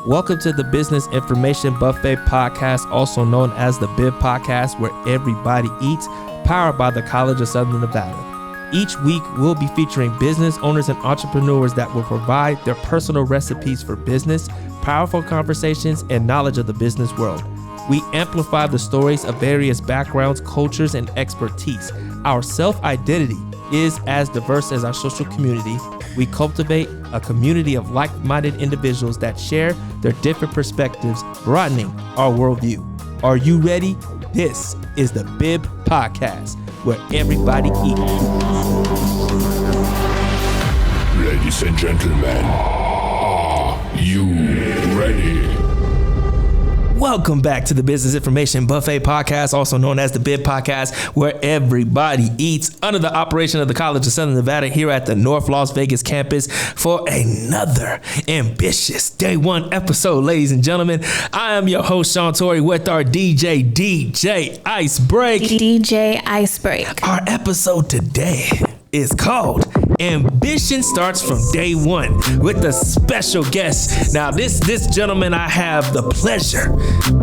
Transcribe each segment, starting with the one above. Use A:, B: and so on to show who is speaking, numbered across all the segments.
A: Welcome to the Business Information Buffet Podcast, also known as the BIB Podcast, where everybody eats, powered by the College of Southern Nevada. Each week, we'll be featuring business owners and entrepreneurs that will provide their personal recipes for business, powerful conversations, and knowledge of the business world. We amplify the stories of various backgrounds, cultures, and expertise. Our self-identity is as diverse as our social community. We cultivate a community of like-minded individuals that share their different perspectives, broadening our worldview. Are you ready? This is the BIB Podcast, where everybody eats.
B: Ladies and gentlemen, are you ready?
A: Welcome back to the Business Information Buffet Podcast, also known as the BIB Podcast, where everybody eats, under the operation of the College of Southern Nevada here at the North Las Vegas campus for another ambitious day one episode, ladies and gentlemen. I am your host, Sean Tory, with our DJ Icebreak.
C: DJ Icebreak.
A: Our episode today is called Ambition Starts from Day One, with a special guest. Now, this gentleman I have the pleasure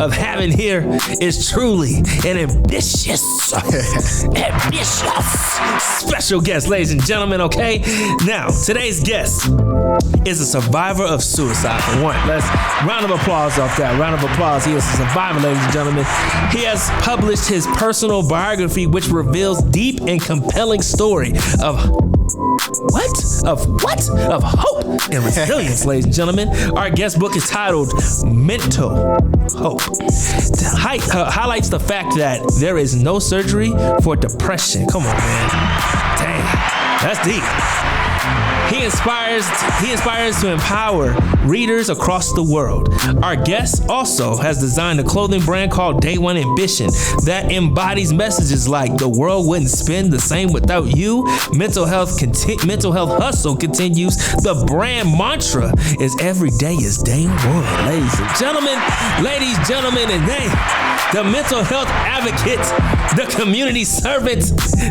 A: of having here is truly an ambitious special guest, ladies and gentlemen, okay? Now, today's guest is a survivor of suicide, for one. Let's round of applause off that. Round of applause. He is a survivor, ladies and gentlemen. He has published his personal biography, which reveals deep and compelling story of hope and resilience, ladies and gentlemen. Our guest book is titled Mental Hope. Highlights the fact that there is no surgery for depression. Come on, man. Dang, that's deep. He inspires to empower readers across the world. Our guest also has designed a clothing brand called Day One Ambition that embodies messages like the world wouldn't spin the same without you. Mental health hustle continues. The brand mantra is every day is day one, ladies and gentlemen, and they, the mental health advocate, the community servant,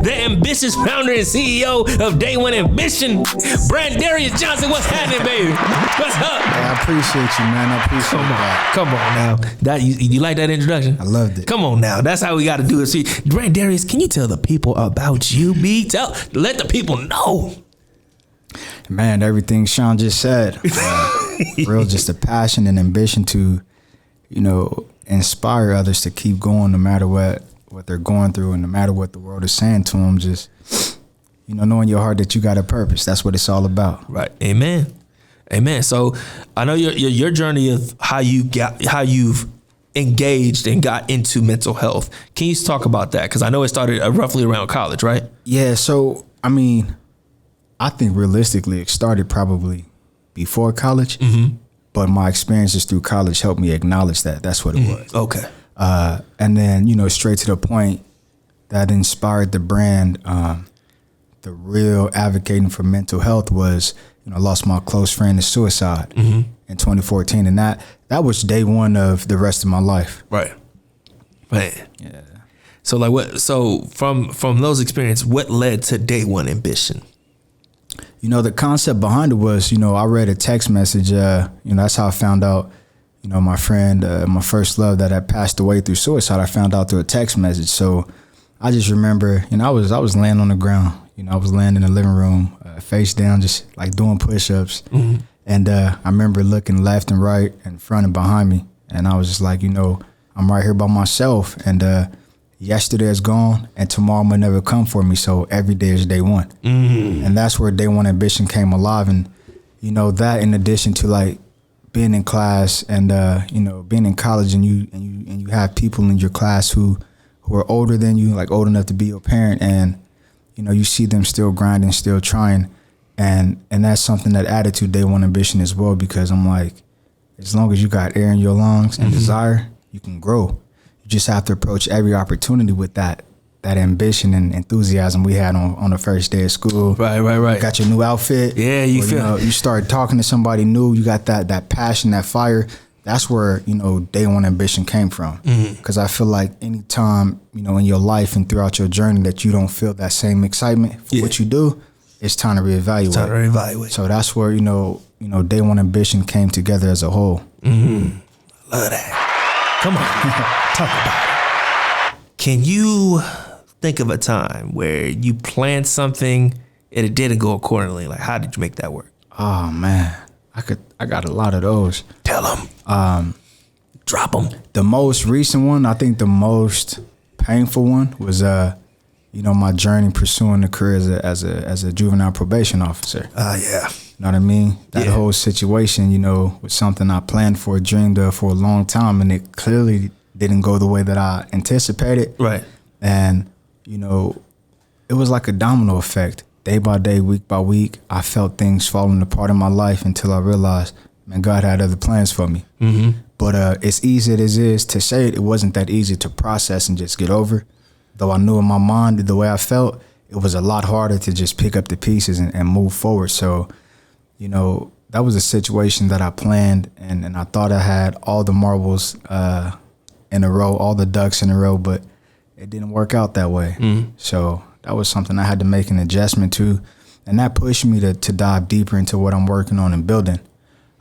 A: the ambitious founder and CEO of Day One Ambition, Brandarius Johnson. What's happening, baby? What's up?
D: Hey, I appreciate you, man. I appreciate that.
A: Come on now. That you like that introduction?
D: I loved it.
A: Come on now. That's how we got to do it. See, Brandarius, can you tell the people about you, B? Let the people know.
D: Man, everything Sean just said. Real, just a passion and ambition to, inspire others to keep going no matter what they're going through and no matter what the world is saying to them. Just, knowing your heart that you got a purpose. That's what it's all about.
A: Right. Amen. So I know your journey of how you've engaged and got into mental health. Can you talk about that? Because I know it started roughly around college, right?
D: Yeah. So, I think realistically it started probably before college, but my experiences through college helped me acknowledge that that's what it was.
A: Okay.
D: And then, straight to the point that inspired the brand, the real advocating for mental health was, I lost my close friend to suicide in 2014. And that was day one of the rest of my life.
A: Right. Man.
D: Yeah.
A: So from those experiences, what led to Day One Ambition?
D: The concept behind it was, I read a text message, that's how I found out, my friend, my first love that had passed away through suicide. I found out through a text message. So I just remember, I was laying on the ground, I was laying in the living room, face down, just like doing push-ups. And I remember looking left and right and front and behind me. And I was just like, I'm right here by myself. And yesterday is gone and tomorrow may never come for me. So every day is day one. And that's where Day One Ambition came alive. And, that in addition to like being in class and, being in college and you have people in your class who are older than you, like old enough to be your parent. And, you see them still grinding, still trying. And that's something that added to Day One Ambition as well, because I'm like, as long as you got air in your lungs and desire, you can grow. You just have to approach every opportunity with that ambition and enthusiasm we had on the first day of school.
A: Right.
D: You got your new outfit.
A: Yeah,
D: you start talking to somebody new. You got that passion, that fire. That's where, Day One Ambition came from. Because I feel like anytime, in your life and throughout your journey that you don't feel that same excitement for what you do, it's time to reevaluate. So that's where, Day One Ambition came together as a whole.
A: Love that. Come on, talk about it. Can you think of a time where you planned something and it didn't go accordingly? Like, how did you make that work?
D: Oh man, I got a lot of those.
A: Tell them. Drop them.
D: The most recent one, I think the most painful one was, my journey pursuing the career as a juvenile probation officer.
A: Yeah.
D: You know what I mean? That whole situation, was something I planned for, dreamed of for a long time, and it clearly didn't go the way that I anticipated.
A: Right.
D: And, it was like a domino effect. Day by day, week by week, I felt things falling apart in my life until I realized, man, God had other plans for me. But as easy as it is to say it wasn't that easy to process and just get over. Though I knew in my mind the way I felt, it was a lot harder to just pick up the pieces and move forward. So, that was a situation that I planned and I thought I had all the marbles in a row, all the ducks in a row, but it didn't work out that way. So that was something I had to make an adjustment to. And that pushed me to dive deeper into what I'm working on and building.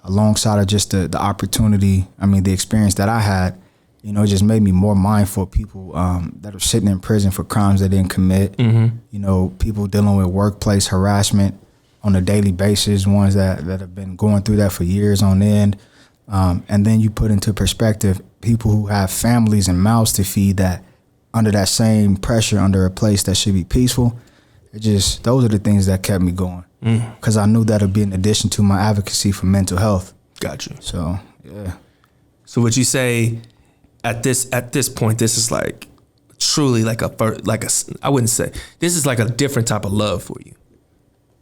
D: Alongside of just the opportunity, the experience that I had, it just made me more mindful of people that are sitting in prison for crimes they didn't commit. People dealing with workplace harassment on a daily basis, ones that have been going through that for years on end. And then you put into perspective people who have families and mouths to feed that under that same pressure, under a place that should be peaceful. Those are the things that kept me going. Because I knew that would be in addition to my advocacy for mental health.
A: Got you.
D: So, yeah.
A: So would you say at this point, this is like truly like I wouldn't say, this is like a different type of love for you?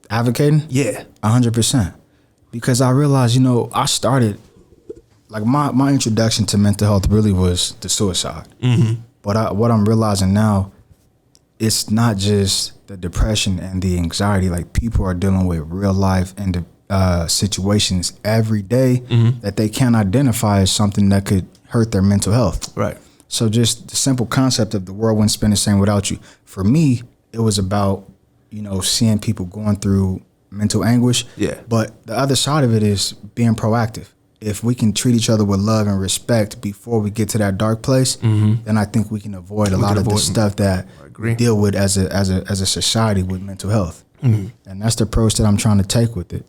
D: Advocating?
A: Yeah.
D: 100%. Because I realized, I started, like my introduction to mental health really was the suicide. But what I'm realizing now, it's not just the depression and the anxiety. Like, people are dealing with real life and situations every day that they can't identify as something that could hurt their mental health.
A: Right.
D: So just the simple concept of the world wouldn't spin the same without you. For me, it was about, seeing people going through mental anguish.
A: Yeah.
D: But the other side of it is being proactive. If we can treat each other with love and respect before we get to that dark place, then I think we can avoid a lot of the stuff that we deal with as a society with mental health. And that's the approach that I'm trying to take with it.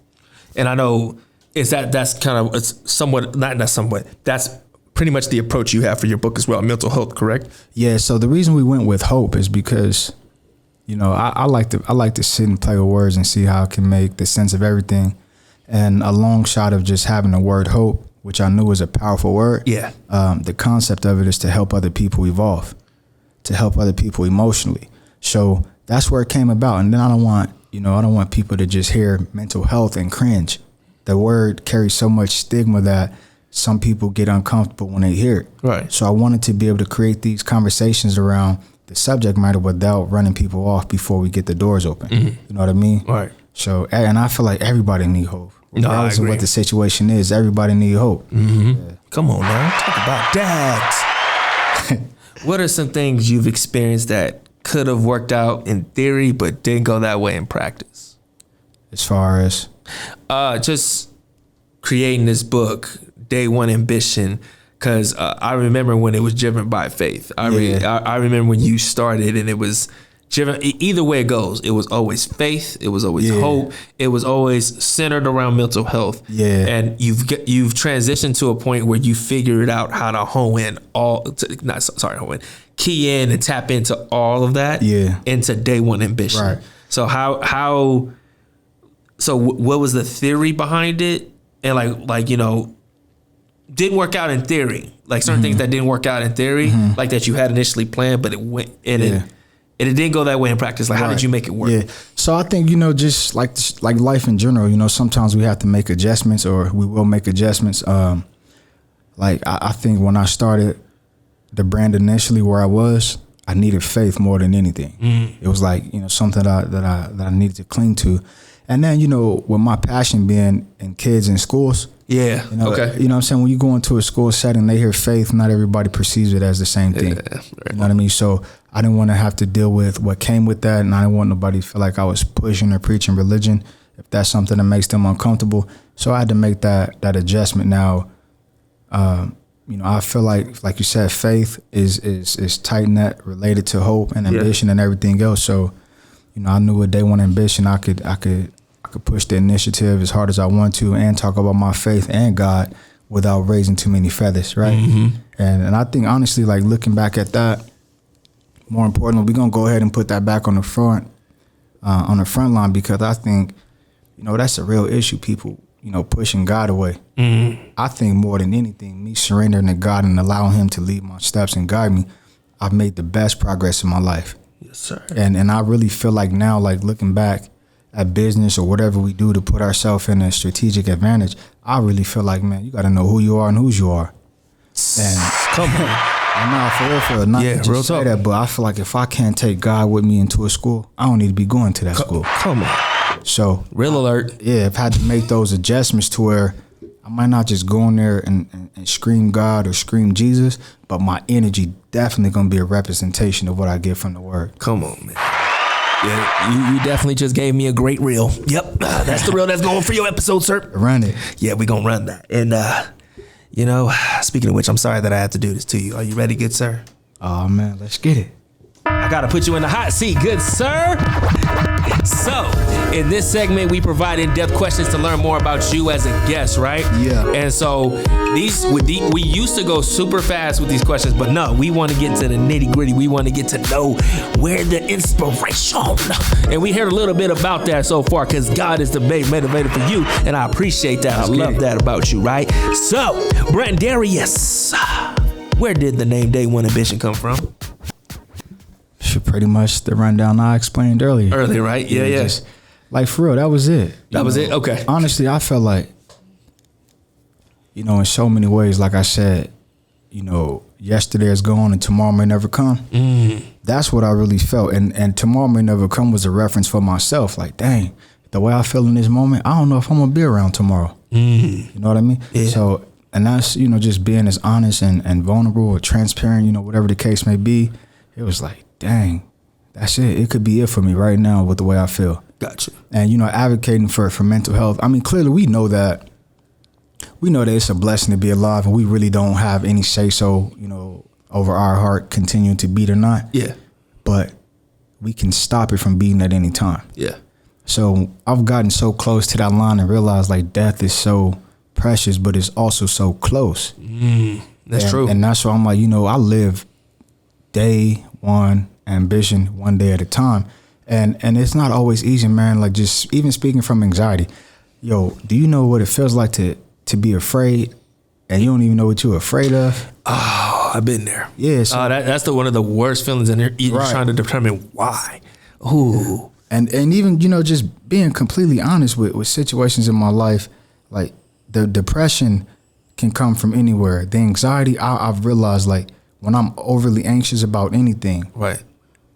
A: And I know that's pretty much the approach you have for your book as well, mental health, correct?
D: Yeah. So the reason we went with hope is because, I like to sit and play with words and see how I can make the sense of everything. And a long shot of just having the word hope, which I knew was a powerful word. Yeah. The concept of it is to help other people evolve, to help other people emotionally. So that's where it came about. And then I don't want people to just hear mental health and cringe. The word carries so much stigma that some people get uncomfortable when they hear it. Right. So I wanted to be able to create these conversations around the subject matter without running people off before we get the doors open. You know what I mean? Right. So, and I feel like everybody needs hope. Regardless of what the situation is, everybody needs hope. Yeah.
A: Come on, man. Talk about that. What are some things you've experienced that could have worked out in theory but didn't go that way in practice?
D: As far as?
A: Just creating this book, Day One Ambition, because I remember when it was driven by faith. I remember when you started and it was driven, either way it goes, it was always faith, it was always hope, it was always centered around mental health. Yeah. And you've transitioned to a point where you figured out how to key in and tap into all of that into Day One Ambition. Right. So what was the theory behind it? And didn't work out in theory, like certain things that didn't work out in theory, like that you had initially planned, but it went and it didn't go that way in practice. Like, how did you make it work? Yeah.
D: So I think, just like life in general, sometimes we have to make adjustments, or we will make adjustments. I think when I started the brand initially, where I was, I needed faith more than anything. It was like, something that I needed to cling to. And then, with my passion being in kids and schools,
A: Yeah.
D: You know,
A: Okay.
D: You know what I'm saying? When you go into a school setting, they hear faith. Not everybody perceives it as the same thing.
A: Yeah, right.
D: You know what I mean? So I didn't want to have to deal with what came with that, and I didn't want nobody to feel like I was pushing or preaching religion if that's something that makes them uncomfortable. So I had to make that adjustment. Now, you know, I feel like you said, faith is tight net related to hope and ambition and everything else. So, you know, I knew with day one ambition, I could push the initiative as hard as I want to and talk about my faith and God without raising too many feathers, right? Mm-hmm. And I think honestly, like looking back at that, more importantly, we're gonna go ahead and put that back on the front line, because I think, you know, that's a real issue. People, you know, pushing God away. Mm-hmm. I think more than anything, me surrendering to God and allowing Him to lead my steps and guide me, I've made the best progress in my life.
A: Yes, sir.
D: And I really feel like now, like looking back at business or whatever we do to put ourselves in a strategic advantage, I really feel like, man, you got to know who you are and whose you are. And
A: come on.
D: I'm not for real, not to just say that, but I feel like if I can't take God with me into a school, I don't need to be going to that school.
A: Come on.
D: So
A: real alert.
D: Yeah, I've had to make those adjustments to where I might not just go in there and scream God or scream Jesus, but my energy definitely gonna be a representation of what I get from the Word.
A: Come on, man. Yeah, you definitely just gave me a great reel. Yep, that's the reel that's going for your episode, sir.
D: Run it.
A: Yeah, we gonna run that. And you know, speaking of which, I'm sorry that I had to do this to you. Are you ready, good sir?
D: Oh man, let's get it.
A: I gotta put you in the hot seat, good sir. So, in this segment, we provide in-depth questions to learn more about you as a guest, right?
D: Yeah.
A: And so, we used to go super fast with these questions, but no, we want to get to the nitty-gritty. We want to get to know where the inspiration. And we heard a little bit about that so far, because God is the main motivator for you, and I appreciate that. I love that about you, right? So, Brandarius, where did the name Day One Ambition come from?
D: Pretty much the rundown I explained earlier.
A: Earlier, right? Yeah.
D: Just, like for real, that was it.
A: That was it? Okay.
D: Honestly, I felt like, you know, in so many ways, like I said, you know, yesterday is gone and tomorrow may never come. That's what I really felt. And tomorrow may never come was a reference for myself. Like, dang, the way I feel in this moment, I don't know if I'm gonna be around tomorrow. You know what I mean? Yeah. So, and that's, you know, just being as honest and vulnerable or transparent, you know, whatever the case may be. It was like, dang, that's it. It could be it for me right now with the way I feel.
A: Gotcha.
D: And, you know, advocating for mental health. I mean, clearly we know that it's a blessing to be alive, and we really don't have any say-so, you know, over our heart continuing to beat or not.
A: Yeah.
D: But we can stop it from beating at any time.
A: Yeah.
D: So I've gotten so close to that line and realized like death is so precious, but it's also so close.
A: That's true.
D: And that's why I'm like, you know, I live day one ambition one day at a time, and it's not always easy, man. Like, just even speaking from anxiety, yo, do you know what it feels like to be afraid and you don't even know what you're afraid of?
A: Oh, I've been there.
D: Yeah. So,
A: that's one of the worst feelings, and you're trying to determine why. Ooh.
D: And even, you know, just being completely honest with situations in my life, like the depression can come from anywhere. The anxiety, I've realized, like, when I'm overly anxious about anything,
A: right,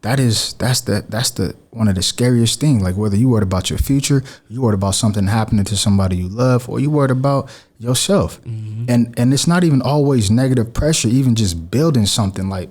D: that's the one of the scariest things. Like, whether you worried about your future, you worried about something happening to somebody you love, or you worried about yourself. And it's not even always negative pressure. Even just building something, like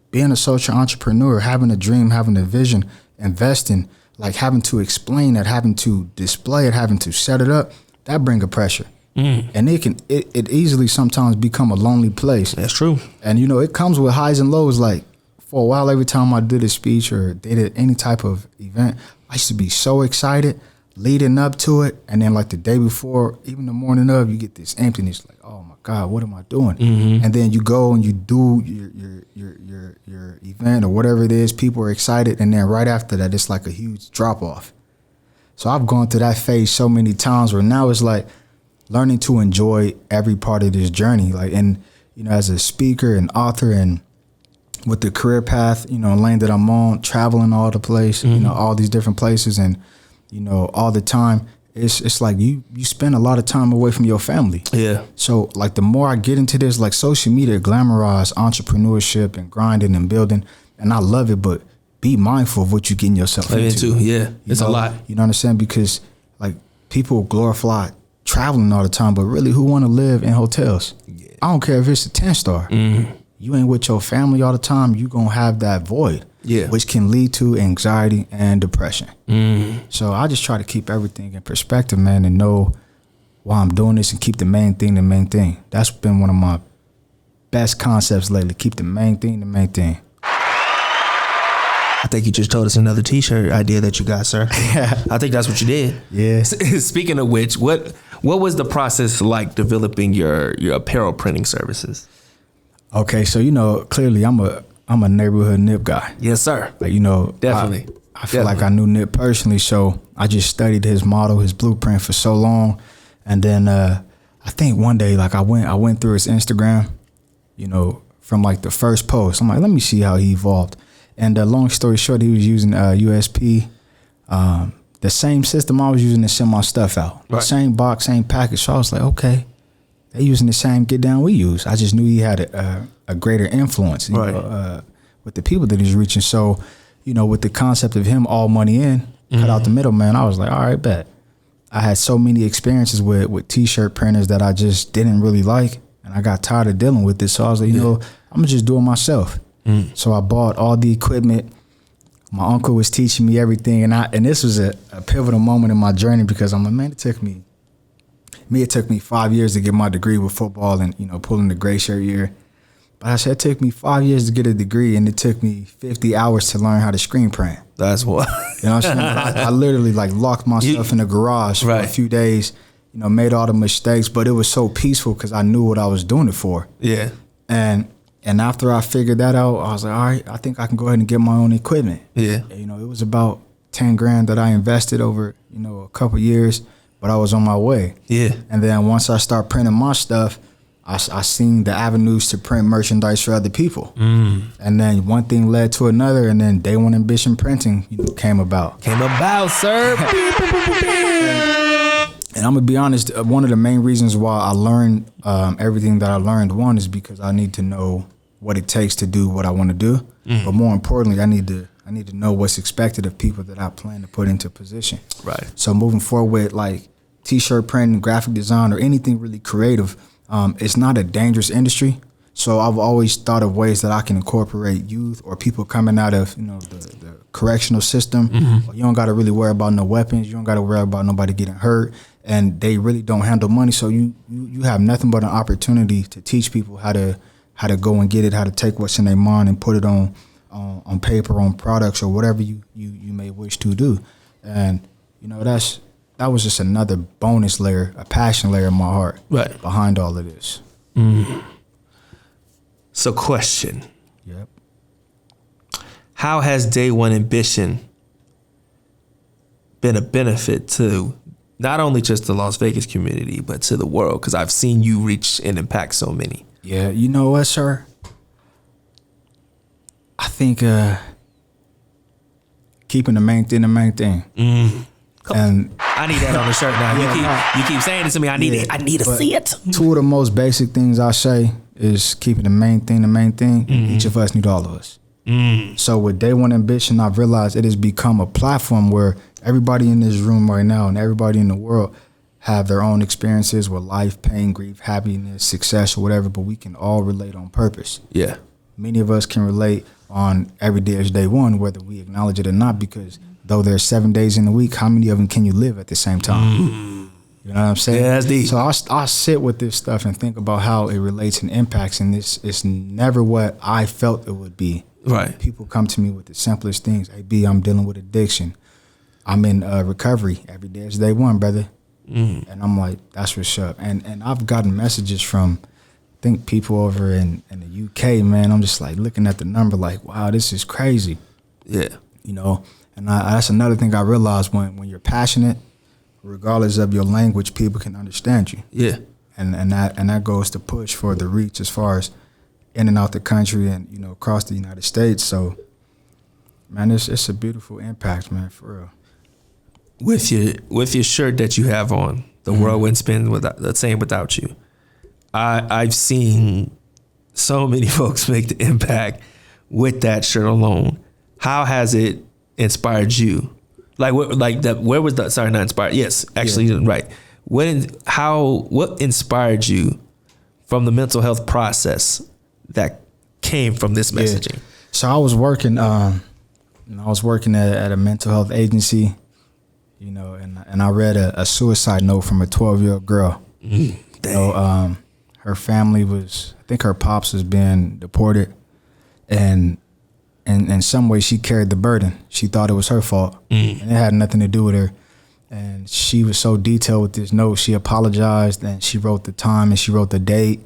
D: being a social entrepreneur, having a dream, having a vision, investing, like having to explain it, having to display it, having to set it up, that brings a pressure. And it easily sometimes become a lonely place.
A: That's true.
D: And, you know, it comes with highs and lows. Like, for a while, every time I did a speech or did any type of event, I used to be so excited leading up to it. And then, like, the day before, even the morning of, you get this emptiness. Like, oh my God, what am I doing? And then you go and you do your event or whatever it is. People are excited, and then right after that, it's like a huge drop off. So I've gone through that phase so many times where now it's like learning to enjoy every part of this journey. Like, and, you know, as a speaker and author, and with the career path, you know, lane that I'm on, traveling all the place, you know, all these different places, and, you know, all the time, it's like you spend a lot of time away from your family. Yeah. So, like, the more I get into this, like, social media glamorize entrepreneurship and grinding and building, and I love it, but be mindful of what you're getting yourself into.
A: Yeah, it's a lot.
D: You know what I'm saying? Because, like, people glorify traveling all the time, but really who want to live in hotels? Yeah. I don't care if it's a 10-star. You ain't with your family all the time, you gonna have that void, which can lead to anxiety and depression. So I just try to keep everything in perspective, man, and know why I'm doing this and keep the main thing the main thing. That's been one of my best concepts lately. Keep the main thing the main thing.
A: I think you just told us another T-shirt idea that you got, sir. I think that's what you did. Yeah. Speaking of which, what was the process like developing your apparel printing services?
D: Okay, so clearly I'm a neighborhood Nip guy.
A: Yes, sir.
D: Like
A: definitely.
D: I feel like I knew Nip personally, so I just studied his model, his blueprint for so long, and then I think one day like I went through his Instagram, from like the first post. I'm like, let me see how he evolved. And long story short, he was using USP, the same system I was using to send my stuff out. Right. Same box, same package. So I was like, okay, they using the same get down we use. I just knew he had a greater influence with the people that he's reaching. So, with the concept of him all money in, cut out the middleman, I was like, all right, bet. I had so many experiences with T-shirt printers that I just didn't really like, and I got tired of dealing with it. So I was like, I'm gonna just do it myself. So I bought all the equipment. My uncle was teaching me everything, and this was a pivotal moment in my journey because I'm like, man, it took me 5 years to get my degree with football and pulling the gray shirt year. But I said it took me 5 years to get a degree, and it took me 50 hours to learn how to screen print.
A: That's what.
D: You know what I'm saying? I literally like locked myself in the garage for a few days. Made all the mistakes, but it was so peaceful because I knew what I was doing it for. Yeah. And after I figured that out, I was like, all right, I think I can go ahead and get my own equipment. Yeah. It was about 10 grand that I invested over, a couple years, but I was on my way. Yeah. And then once I start printing my stuff, I seen the avenues to print merchandise for other people. And then one thing led to another, and then Day One Ambition Printing came about.
A: Sir.
D: And I'm gonna be honest, one of the main reasons why I learned everything that I learned, one, is because I need to know what it takes to do what I want to do. But more importantly, I need to know what's expected of people that I plan to put into position. Right. So moving forward with like T-shirt printing, graphic design, or anything really creative, it's not a dangerous industry. So I've always thought of ways that I can incorporate youth or people coming out of the correctional system. You don't got to really worry about no weapons. You don't got to worry about nobody getting hurt. And they really don't handle money, so you have nothing but an opportunity to teach people how to go and get it, how to take what's in their mind and put it on paper, on products, or whatever you may wish to do. And that was just another bonus layer, a passion layer in my heart behind all of this.
A: So, question.
D: Yep.
A: How has Day One Ambition been a benefit to not only just the Las Vegas community, but to the world? Because I've seen you reach and impact so many.
D: Yeah, you know what, sir? I think keeping the main thing the main thing. And
A: I need that on the shirt now. You keep saying this to me. I need it. I need to see it.
D: Two of the most basic things I say is keeping the main thing the main thing. Each of us need all of us. So with Day One Ambition, I've realized it has become a platform where everybody in this room right now and everybody in the world have their own experiences with life, pain, grief, happiness, success, or whatever, but we can all relate on purpose. Yeah. Many of us can relate on every day as day one, whether we acknowledge it or not, because though there's 7 days in the week, how many of them can you live at the same time? You know what I'm saying?
A: Yeah, that's deep.
D: So I sit with this stuff and think about how it relates and impacts, and it's never what I felt it would be. Right. People come to me with the simplest things. Hey, B, I'm dealing with addiction. I'm in recovery. Every day is day one, brother. And I'm like, that's what's up. And I've gotten messages from, I think, people over in the UK, man. I'm just like looking at the number like, wow, this is crazy. Yeah. And that's another thing I realized when you're passionate, regardless of your language, people can understand you. Yeah. And that goes to push for the reach as far as in and out the country and, across the United States. So, man, it's a beautiful impact, man, for real.
A: With your shirt that you have on, the world wouldn't spin the same without you. I've seen so many folks make the impact with that shirt alone. How has it inspired you? Where was the, sorry, not inspired. Yes, actually, right. what inspired you from the mental health process that came from this messaging?
D: Yeah. So I was working at a mental health agency, you know, and I read a suicide note from a 12-year-old girl. You know, her family was, I think her pops was being deported, and in some way she carried the burden. She thought it was her fault, and it had nothing to do with her. And she was so detailed with this note. She apologized, and she wrote the time and she wrote the date.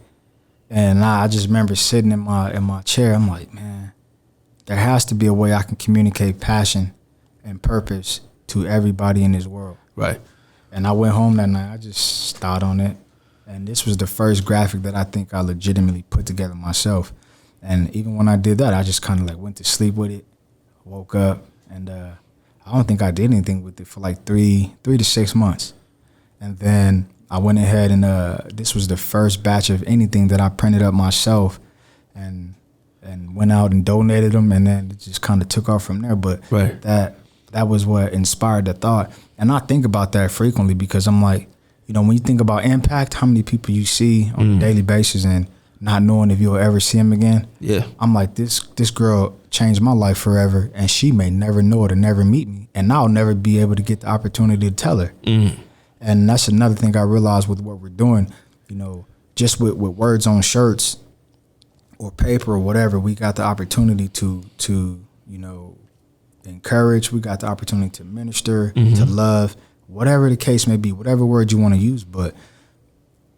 D: And I just remember sitting in my chair. I'm like, man, there has to be a way I can communicate passion and purpose to everybody in this world.
A: Right.
D: And I went home that night. I just thought on it. And this was the first graphic that I think I legitimately put together myself. And even when I did that, I just kind of like went to sleep with it, woke up, and I don't think I did anything with it for like 3 to 6 months. And then I went ahead and this was the first batch of anything that I printed up myself and went out and donated them, and then it just kind of took off from there. But
A: right.
D: that was what inspired the thought. And I think about that frequently because I'm like, you know, when you think about impact, how many people you see on a daily basis and not knowing if you'll ever see them again.
A: Yeah.
D: I'm like, this girl changed my life forever, and she may never know it or never meet me, and I'll never be able to get the opportunity to tell her. And that's another thing I realized with what we're doing, you know, just with words on shirts or paper or whatever, we got the opportunity to you know, encourage, we got the opportunity to minister, to love, whatever the case may be, whatever word you want to use. But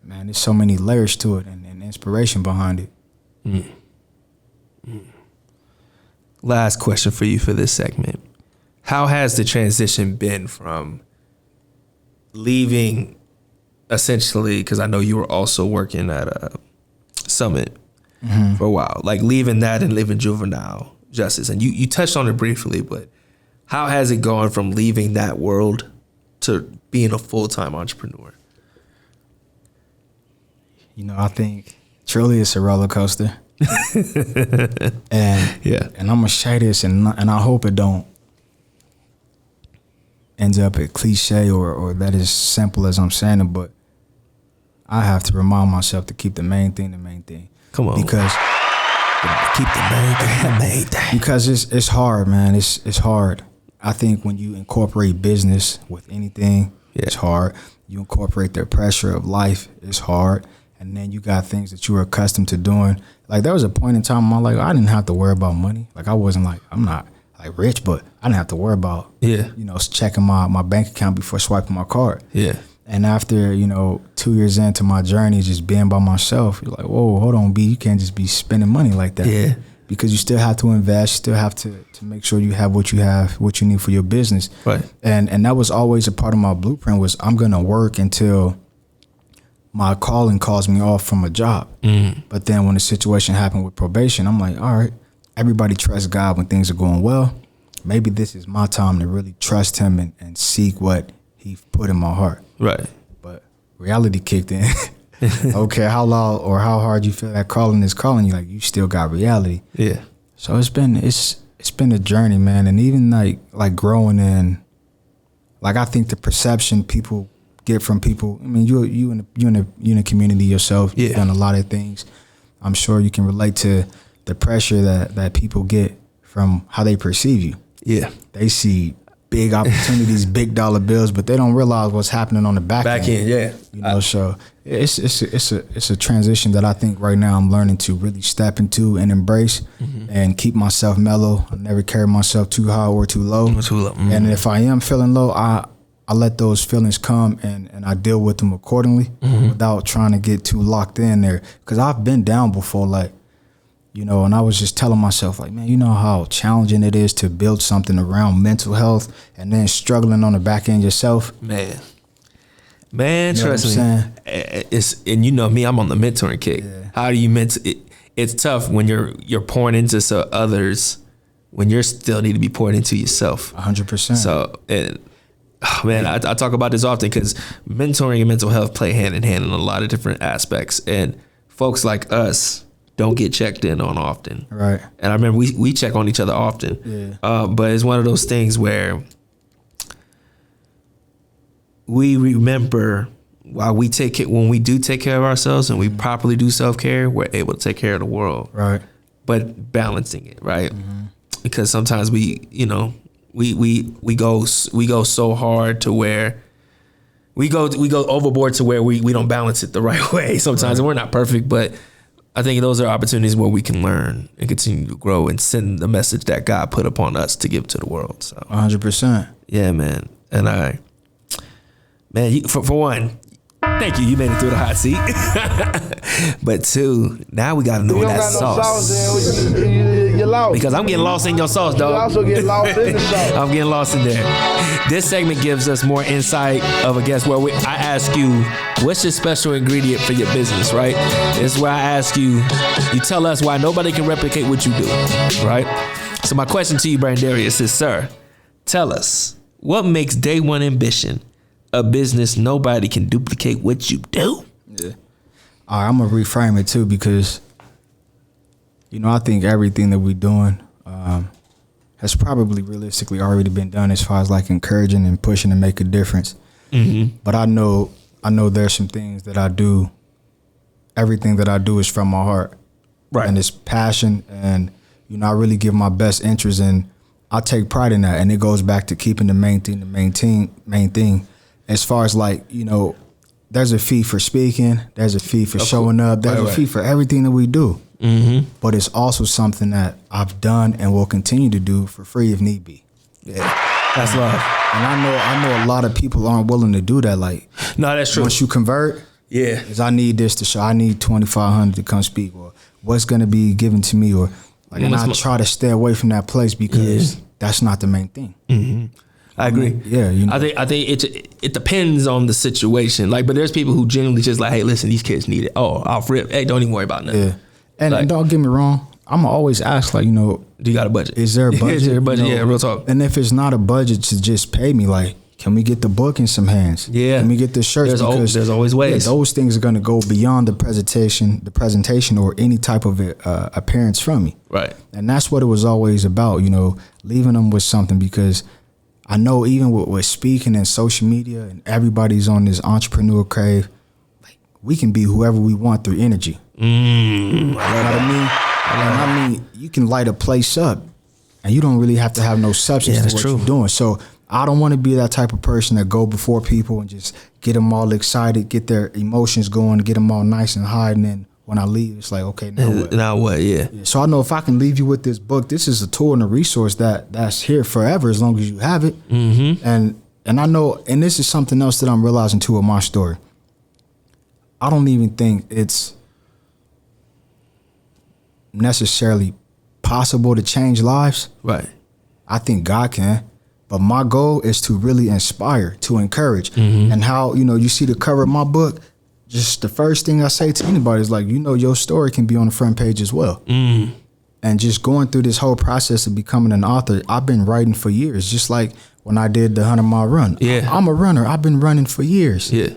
D: man, there's so many layers to it and inspiration behind it.
A: Last question for you for this segment. How has the transition been from leaving, essentially, because I know you were also working at a Summit for a while, like leaving that and living juvenile justice, and you touched on it briefly, but how has it gone from leaving that world to being a full-time entrepreneur?
D: You know, I think truly it's a roller coaster. And I'm gonna say this, and I hope it don't ends up a cliche or that is simple as I'm saying it, but I have to remind myself to keep the main thing the main thing.
A: Come on,
D: because
A: keep the main thing the main thing.
D: Because it's hard, man. It's hard. I think when you incorporate business with anything, it's hard. You incorporate the pressure of life, it's hard. And then you got things that you were accustomed to doing. Like there was a point in time in my life I didn't have to worry about money. Like I wasn't like, I'm not like rich, but I didn't have to worry about, you know, checking my bank account before swiping my card.
A: Yeah.
D: And after, you know, 2 years into my journey, just being by myself, you're like, whoa, hold on, B, you can't just be spending money like that.
A: Yeah.
D: Because you still have to invest, you still have to make sure you have what you need for your business.
A: Right.
D: And that was always a part of my blueprint was I'm gonna work until my calling calls me off from a job. But then when the situation happened with probation, I'm like, all right, everybody trusts God when things are going well. Maybe this is my time to really trust him and seek what he put in my heart. Right. But reality kicked in. Okay, how loud or how hard you feel that calling is calling you, like you still got reality. Yeah. So it's been a journey, man. And even like growing in, like I think the perception people get from people. I mean, you in a community yourself. You've done a lot of things. I'm sure you can relate to the pressure that people get from how they perceive you. Yeah, they see big opportunities, big dollar bills, but they don't realize what's happening on the back end. Yeah, you know. So it's a transition that I think right now I'm learning to really step into and embrace, and keep myself mellow. I never carry myself too high or too low. And if I am feeling low, I let those feelings come and I deal with them accordingly without trying to get too locked in there. Because I've been down before, like, you know, and I was just telling myself, like, man, you know how challenging it is to build something around mental health and then struggling on the back end yourself. Man, you know
A: trust me. And you know me, I'm on the mentoring kick. Yeah. How do you it's tough when you're pouring into others when you still need to be poured into yourself. 100%. So, oh man, I talk about this often because mentoring and mental health play hand in hand in a lot of different aspects, and folks like us don't get checked in on often. Right. And I remember we check on each other often. Yeah. But it's one of those things where we remember while when we do take care of ourselves and we properly do self-care, we're able to take care of the world.
D: Right.
A: But balancing it, right? Because sometimes we go so hard to where we go overboard to where we don't balance it the right way sometimes, and we're not perfect, but I think those are opportunities where we can learn and continue to grow and send the message that God put upon us to give to the world. So
D: 100%.
A: Yeah, man. And for one, thank you. You made it through the hot seat. But two, now we got to know that sauce.
E: You're lost.
A: Because I'm getting lost in your sauce, dog.
E: You also get lost in the sauce.
A: I'm getting lost in there. This segment gives us more insight of a guest where I ask you, what's your special ingredient for your business, right? This is where I ask you, you tell us why nobody can replicate what you do, right? So my question to you, Brandarius, is, sir, tell us, what makes Day One Ambition a business nobody can duplicate what you do?
D: Yeah. All right, I'm going to reframe it too, because, I think everything that we're doing has probably realistically already been done as far as like encouraging and pushing to make a difference. Mm-hmm. But I know there's some things that I do. Everything that I do is from my heart. Right. And it's passion, and, I really give my best interest, and I take pride in that. And it goes back to keeping the main thing. As far as like, there's a fee for speaking, there's a fee for showing up, there's a fee for everything that we do. Mm-hmm. But it's also something that I've done and will continue to do for free if need be.
A: Yeah, that's love.
D: And I know a lot of people aren't willing to do that. Like,
A: no, that's true.
D: Once you convert, is I need this to show, I need $2,500 to come speak, or what's going to be given to me, or like, and I try to stay away from that place because that's not the main thing.
A: Mm-hmm. I agree. I think it depends on the situation. Like, but there's people who genuinely just like, hey, listen, these kids need it. Oh, off rip. Hey, don't even worry about nothing. Yeah.
D: And don't get me wrong, I'm always ask, like, do
A: you got a budget?
D: Is there a budget?
A: Is there a budget? Yeah, real talk.
D: And if it's not a budget to just pay me, like, can we get the book in some hands? Yeah. Can we get the shirts?
A: There's always ways.
D: Those things are going to go beyond the presentation or any type of appearance from me.
A: Right.
D: And that's what it was always about, leaving them with something, because I know even with speaking and social media and everybody's on this entrepreneur crave, like, we can be whoever we want through energy. You know what I mean? You can light a place up and you don't really have to have no substance to what you're doing. So I don't want to be that type of person that go before people and just get them all excited, get their emotions going, get them all nice and high, and then when I leave, it's like, okay, now what?
A: Now what? Yeah.
D: So I know if I can leave you with this book, this is a tool and a resource that's here forever as long as you have it. Mm-hmm. And I know, and this is something else that I'm realizing too with my story. I don't even think it's necessarily possible to change lives.
A: Right.
D: I think God can. But my goal is to really inspire, to encourage. Mm-hmm. And how, you see the cover of my book, just the first thing I say to anybody is like, your story can be on the front page as well. Mm. And just going through this whole process of becoming an author, I've been writing for years, just like when I did the 100-mile run.
A: Yeah.
D: I'm a runner. I've been running for years.
A: Yeah.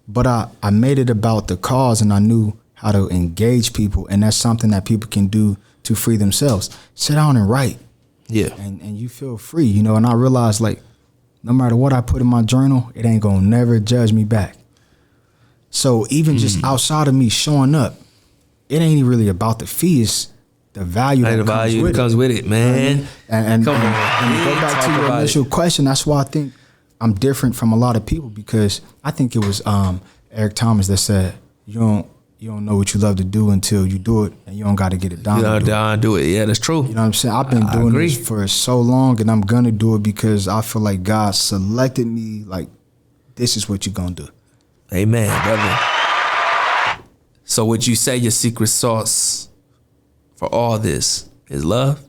D: But I made it about the cause, and I knew how to engage people. And that's something that people can do to free themselves. Sit down and write.
A: Yeah.
D: And you feel free, and I realized, like, no matter what I put in my journal, it ain't gonna never judge me back. So even just outside of me showing up, it ain't really about the fee. It's the value that
A: comes with it, man.
D: And to go back to your initial question, that's why I think I'm different from a lot of people, because I think it was Eric Thomas that said, you don't know what you love to do until you do it, and you don't got to get it done.
A: Do it. Yeah, that's true.
D: You know what I'm saying? I've been doing this for so long, and I'm gonna do it because I feel like God selected me. Like, this is what you're gonna do.
A: Amen, brother. So would you say your secret sauce for all this is love?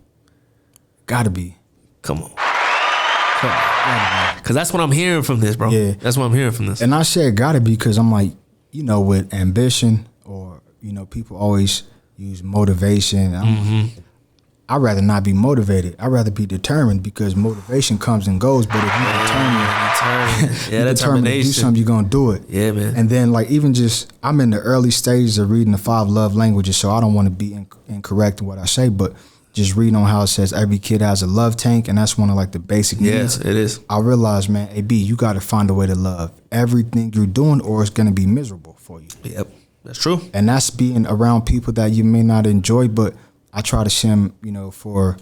D: Gotta be.
A: Come on. Because that's what I'm hearing from this, bro.
D: Yeah.
A: That's what I'm hearing from this.
D: And I said gotta be because I'm like, with ambition, or, people always use motivation. I'd rather not be motivated. I'd rather be determined, because motivation comes and goes. But if you're determined to do something, you're going to do it.
A: Yeah, man.
D: And then, like, even just, I'm in the early stages of reading the 5 love languages, so I don't want to be incorrect in what I say. But just reading on how it says every kid has a love tank, and that's one of like the basic needs.
A: Yes, it is.
D: I realized, man, AB, you got to find a way to love everything you're doing, or it's going to be miserable for you.
A: Yep, that's true.
D: And that's being around people that you may not enjoy, but I try to shim, for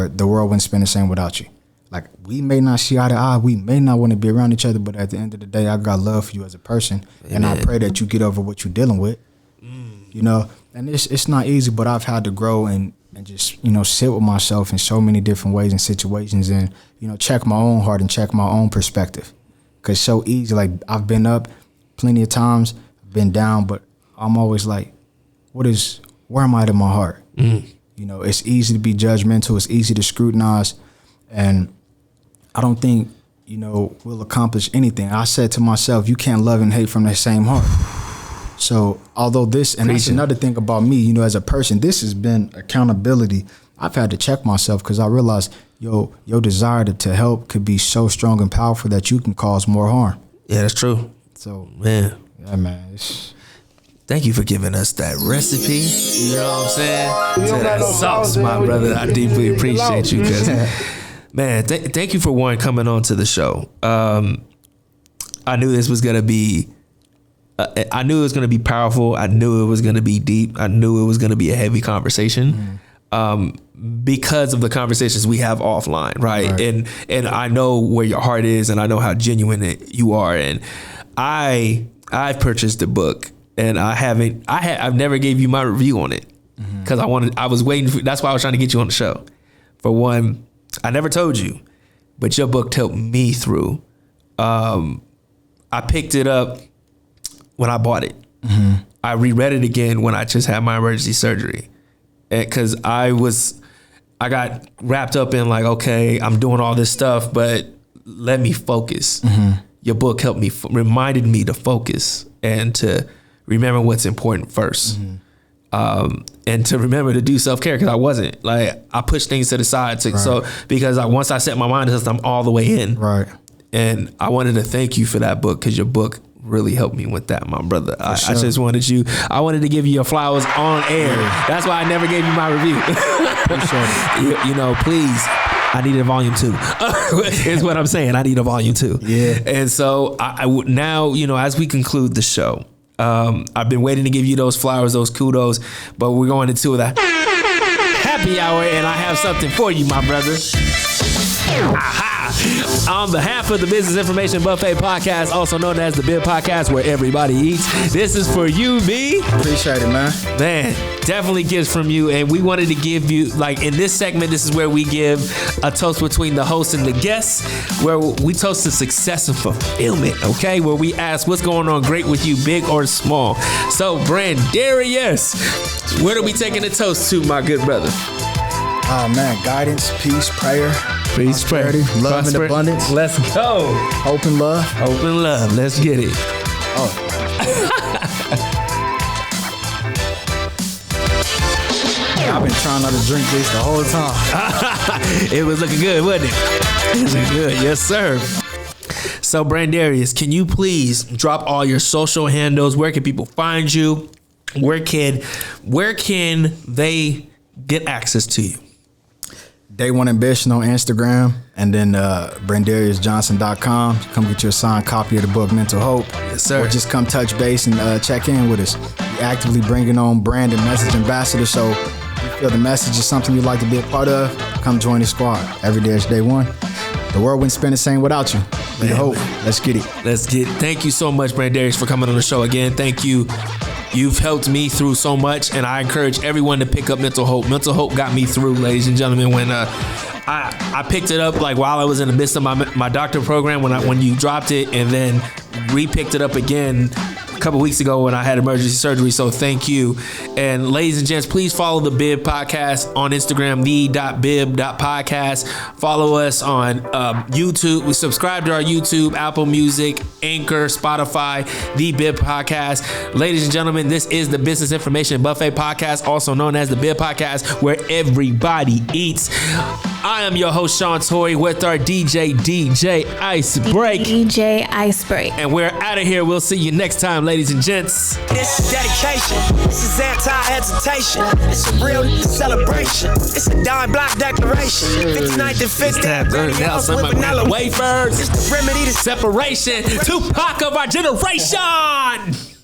D: the world wouldn't spend the same without you. Like, we may not see eye to eye, we may not want to be around each other, but at the end of the day, I got love for you as a person. Amen. And I pray that you get over what you're dealing with. And it's not easy, but I've had to grow and just, sit with myself in so many different ways and situations and, check my own heart and check my own perspective. Because so easy, like, I've been up plenty of times, been down, but I'm always like, where am I at in my heart? It's easy to be judgmental. It's easy to scrutinize. And I don't think, we'll accomplish anything. I said to myself, you can't love and hate from the same heart. So although that's another thing about me, as a person, this has been accountability. I've had to check myself because I realized, your desire to help could be so strong and powerful that you can cause more harm.
A: Yeah, that's true.
D: So,
A: man.
D: Yeah, man.
A: Thank you for giving us that recipe. You know what I'm saying? To that sauce, my brother. I deeply appreciate you because, man, thank you for coming on to the show. I knew this was gonna be. I knew it was gonna be powerful. I knew it was gonna be deep. I knew it was gonna be a heavy conversation. Because of the conversations we have offline, right? And I know where your heart is, and I know how genuine you are. And I've purchased the book. And I've never gave you my review on it because I was waiting that's why I was trying to get you on the show. For one, I never told you, but your book helped me through. I picked it up when I bought it. I reread it again when I just had my emergency surgery. Cause I got wrapped up in like, okay, I'm doing all this stuff, but let me focus. Your book helped me, reminded me to focus and to remember what's important first. And to remember to do self-care because I wasn't. Like, I pushed things to the side. Because once I set my mind to something, I'm all the way in.
D: Right.
A: And I wanted to thank you for that book because your book really helped me with that, my brother. I just wanted to give you your flowers on air. That's why I never gave you my review. Please. I need a volume 2 is what I'm saying. I need a volume 2.
D: Yeah.
A: And so I would now, as we conclude the show, I've been waiting to give you those flowers, those kudos, but we're going into the happy hour and I have something for you, my brother. Aha! On behalf of the Business Information Buffet Podcast, also known as the BIB Podcast, where everybody eats, this is for you, B.
D: Appreciate it, man.
A: Man, definitely gifts from you. And we wanted to give you, like in this segment, this is where we give a toast between the host and the guests, where we toast to success and fulfillment, okay? Where we ask what's going on great with you, big or small. So, Brandarius, where are we taking the toast to, my good brother?
D: Oh, man, guidance, peace, prayer.
A: Peace, prayer.
D: Love and abundance.
A: Let's go.
D: Hope and love.
A: Hope and love. Let's get it.
D: Oh. I've been trying not to drink this the whole time.
A: It was looking good, wasn't it? It was looking good. Yes, sir. So, Brandarius, can you please drop all your social handles? Where can people find you? Where can they get access to you?
D: Day One Ambition on Instagram, and then BrandariusJohnson.com. Come get your signed copy of the book, Mental Hope.
A: Yes, sir.
D: Or just come touch base and check in with us. We're actively bringing on brand and message ambassadors, so if you feel the message is something you'd like to be a part of, come join the squad. Every day is day one. The world wouldn't spend the same without you. Be the hope. Let's get it.
A: Thank you so much, Brandarius, for coming on the show again. Thank you. You've helped me through so much, and I encourage everyone to pick up Mental Hope. Mental Hope got me through, ladies and gentlemen, when I picked it up like while I was in the midst of my doctor program when you dropped it, and then re-picked it up again a couple weeks ago when I had emergency surgery. So thank you. And ladies and gents, please follow the BIB Podcast on Instagram, the.bib.podcast. Follow us on YouTube. We subscribe to our YouTube, Apple Music, Anchor, Spotify, the BIB Podcast. Ladies and gentlemen, this is the Business Information Buffet Podcast, also known as the BIB Podcast, where everybody eats. I am your host, Sean Tory, with our DJ Icebreak.
C: DJ Icebreak.
A: And we're out of here. We'll see you next time, ladies and gents.
F: This is dedication. This is anti-hesitation. It's a real celebration. It's a dime block declaration. 59th and 50th.
A: Wafers.
F: It's the remedy to
A: Separation. Tupac of our generation.